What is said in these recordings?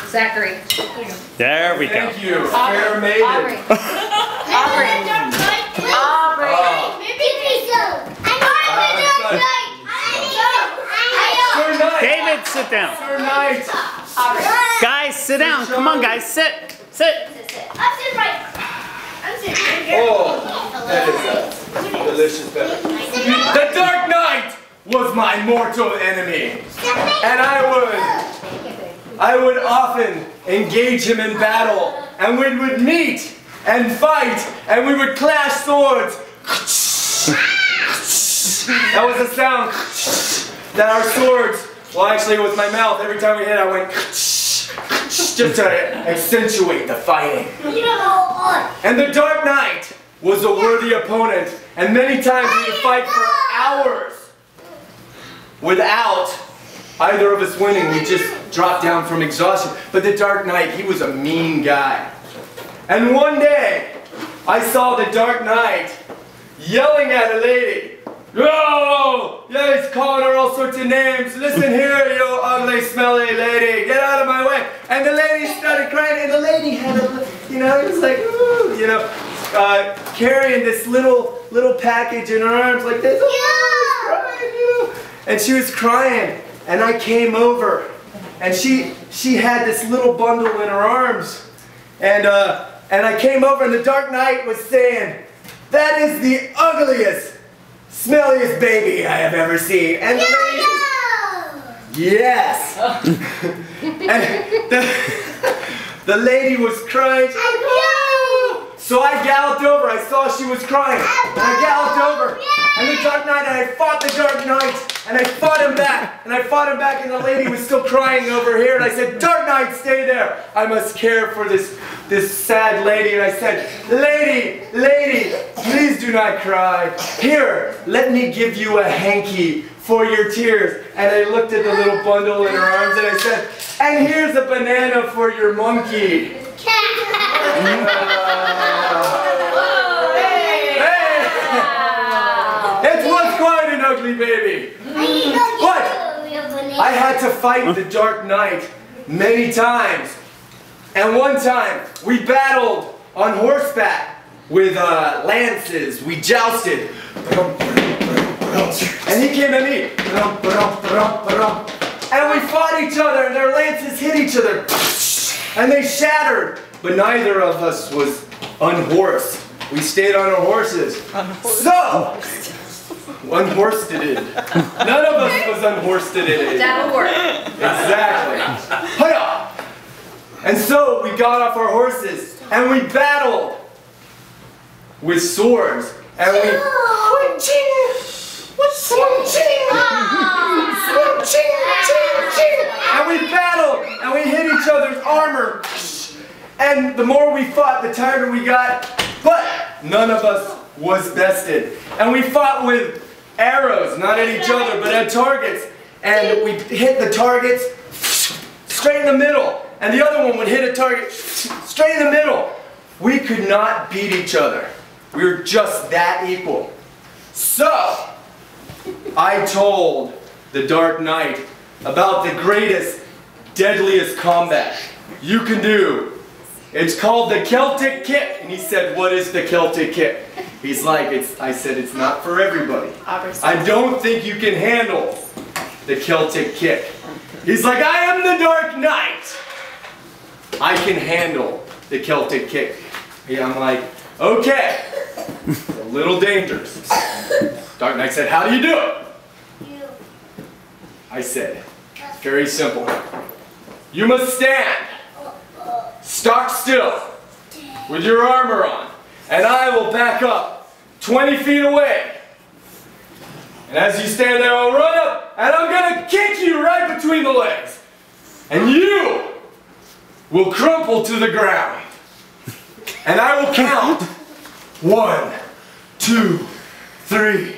Zachary. There we go. Thank you. Fair maiden. Aubrey. Aubrey. Sir Knight. David, sit down. Sir Knight. Guys, sit down. Come on, guys, sit. Sit. I'm sitting right. I'm sitting right here. Oh, that is a delicious beverage. The Dark Knight was my mortal enemy, and I would often engage him in battle, and we would meet and fight, and we would clash swords. That was the sound that our swords, well actually it was my mouth, every time we hit I went just to accentuate the fighting. And the Dark Knight was a worthy opponent, and many times we would fight for hours without either of us winning. We just dropped down from exhaustion. But the Dark Knight, he was a mean guy. And one day, I saw the Dark Knight yelling at a lady. Oh, yeah, he's calling her all sorts of names. Listen here, you ugly, smelly lady. Get out of my way. And the lady started crying, and the lady had a, you know, it was like, ooh, you know, carrying this little package in her arms like this. Oh, crying, you know. And she was crying, and I came over, and she had this little bundle in her arms, and I came over, and the Dark Knight was saying, "That is the ugliest, smelliest baby I have ever seen." And the lady, yes. And the lady was crying. So I galloped over. I saw she was crying. And I galloped over. And the Dark Knight, and I fought the Dark Knight. And I fought him back. And I fought him back. And the lady was still crying over here. And I said, "Dark Knight, stay there. I must care for this sad lady." And I said, lady, please do not cry. Here, let me give you a hanky for your tears." And I looked at the little bundle in her arms. And I said, "And here's a banana for your monkey." It was quite an ugly baby. But I had to fight the Dark Knight many times. And one time we battled on horseback with lances. We jousted. And he came at me. And we fought each other, and their lances hit each other. And they shattered. But neither of us was unhorsed. We stayed on our horses. So, unhorsed it. None of us was unhorsed it. That'll work. Exactly. Hiya! And so we got off our horses and we battled with swords. And we and we battled and we hit each other's armor. And the more we fought, the tighter we got. But none of us was bested. And we fought with arrows, not at each other, but at targets. And we hit the targets straight in the middle. And the other one would hit a target straight in the middle. We could not beat each other. We were just that equal. So, I told the Dark Knight about the greatest, deadliest combat you can do. It's called the Celtic Kick. And he said, "What is the Celtic Kick?" He's like, I said, "It's not for everybody. I don't think you can handle the Celtic Kick." He's like, "I am the Dark Knight. I can handle the Celtic Kick." Yeah, I'm like, "Okay, it's a little dangerous." Dark Knight said, "How do you do it?" I said, "Very simple. You must stand stock still with your armor on, and I will back up 20 feet away. And as you stand there, I'll run up, and I'm going to kick you right between the legs. And you will crumple to the ground. And I will count 1, 2, 3,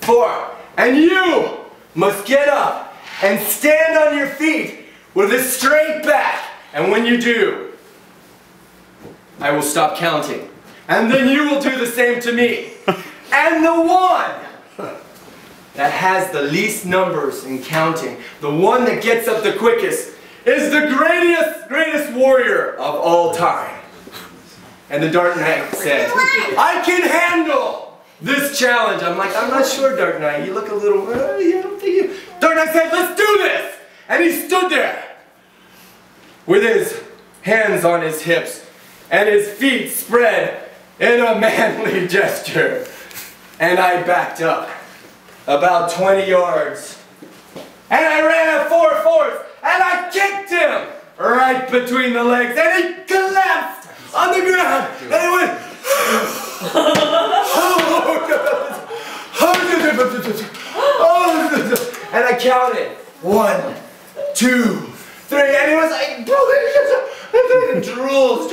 4. And you must get up and stand on your feet with a straight back. And when you do, I will stop counting. And then you will do the same to me. And the one that has the least numbers in counting, the one that gets up the quickest, is the greatest warrior of all time. And the Dark Knight said, I can handle this challenge. I'm like, I'm not sure, Dark Knight. You look a little, I don't think you. Dark Knight said, let's do this. And he stood there with his hands on his hips and his feet spread in a manly gesture. And I backed up about 20 yards. And I ran at 4/4 and I kicked him right between the legs and he collapsed on the ground and he went and I counted 1, 2, 3 and he was like drools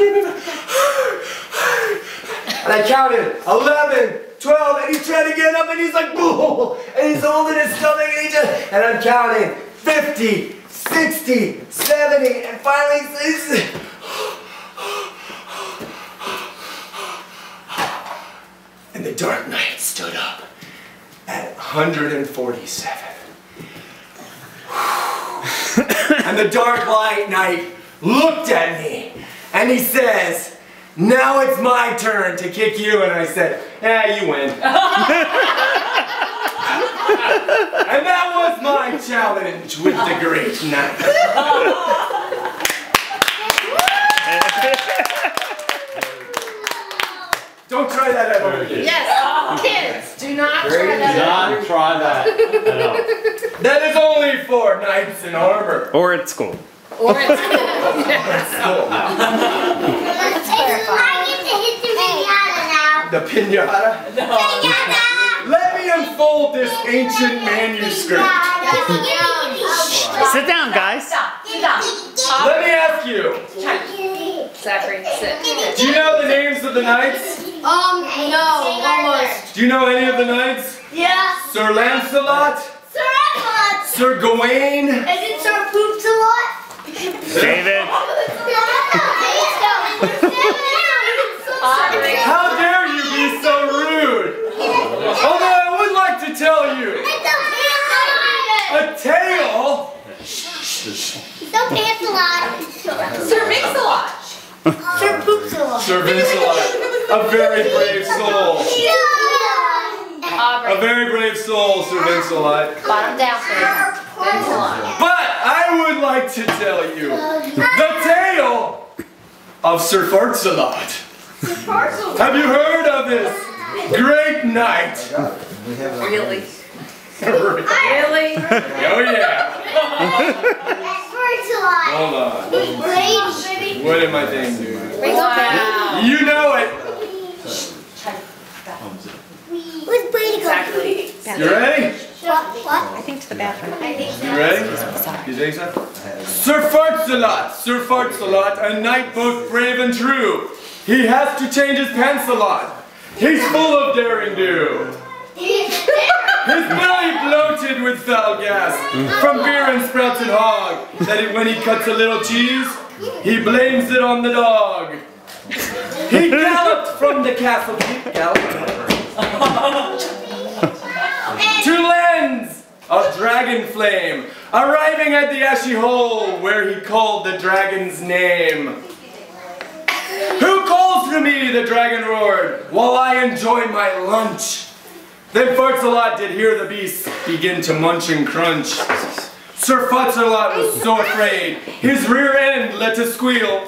and I counted 11, 12 and he tried to get up and he's like boo and he's holding his stomach and I'm counting 50, 60, 70 and finally and the Dark Knight stood up at 147. And the Dark Knight looked at me and he says, now it's my turn to kick you. And I said, yeah, you win. And that was my challenge with the Great Knight. Don't try that at home again. Yes, kids, do not try that. Do not try that. No. That is only for knights in armor. Or at school. Or it's cool. I get to hit the pinata now. The pinata? Pinata! Let me unfold this ancient manuscript. Sit down, guys. Let me ask you, Zachary, sit. do you know the names of the knights? No, almost. Do you know any of the knights? Yeah. Sir Lancelot? Sir Everett. Sir Gawain? Is it Sir Poops a lot? David. How dare you be so rude? Although I would like to tell you, a tail? Sir Pants a lot. Sir Mix-a-Lot. Sir Poops a lot. Sir Vincelot, a very brave soul. A very brave soul, Sir Vincelot. Bottom down, please. Mix-a-Lot. But I would like to tell you the tale of Sir Fartsalot. Have you heard of this great knight? Really? Really? Really? Oh yeah. Hold on. What did my thing do? Wow. You know it. Who's Brady Exactly. You ready? What? I think to the bathroom. You ready? You think so? Sir Fartsalot, a knight both brave and true. He has to change his pants a lot. He's full of daring do. His belly bloated with foul gas from beer and sprouted hog, that when he cuts a little cheese, he blames it on the dog. He galloped from the castle to lands of dragon flame, arriving at the ashy hole where he called the dragon's name. Who calls to me, the dragon roared, while I enjoy my lunch. Then Fartsalot did hear the beast begin to munch and crunch. Sir Fartsalot was so afraid, his rear end let a squeal.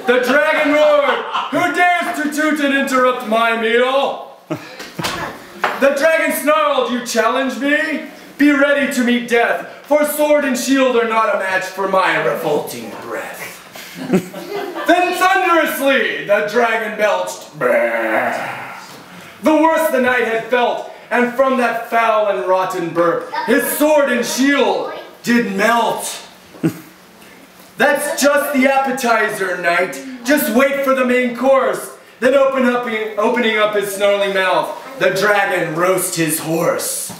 The dragon roared, who dares to toot and interrupt my meal? The dragon snarled, you challenge me? Be ready to meet death, for sword and shield are not a match for my revolting breath. Then thunderously the dragon belched. Brrr. The worst the knight had felt, and from that foul and rotten burp, his sword and shield did melt. That's just the appetizer, knight. Just wait for the main course. Then opening up his snarling mouth, the dragon roast his horse.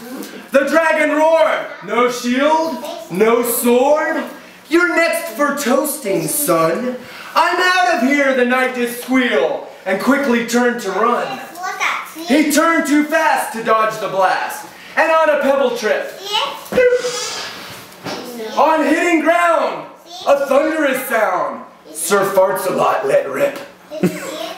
The dragon roared, no shield, no sword. You're next for toasting, son. I'm out of here, the knight did squeal, and quickly turned to run. He turned too fast to dodge the blast, and on a pebble trip, on hitting ground, a thunderous sound. Sir Farts-a-Lot let rip.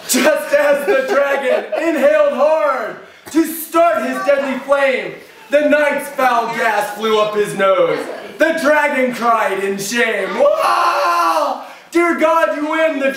Just as the dragon inhaled hard to start his deadly flame, the knight's foul gas flew up his nose. The dragon cried in shame. Wow! Dear God, you win the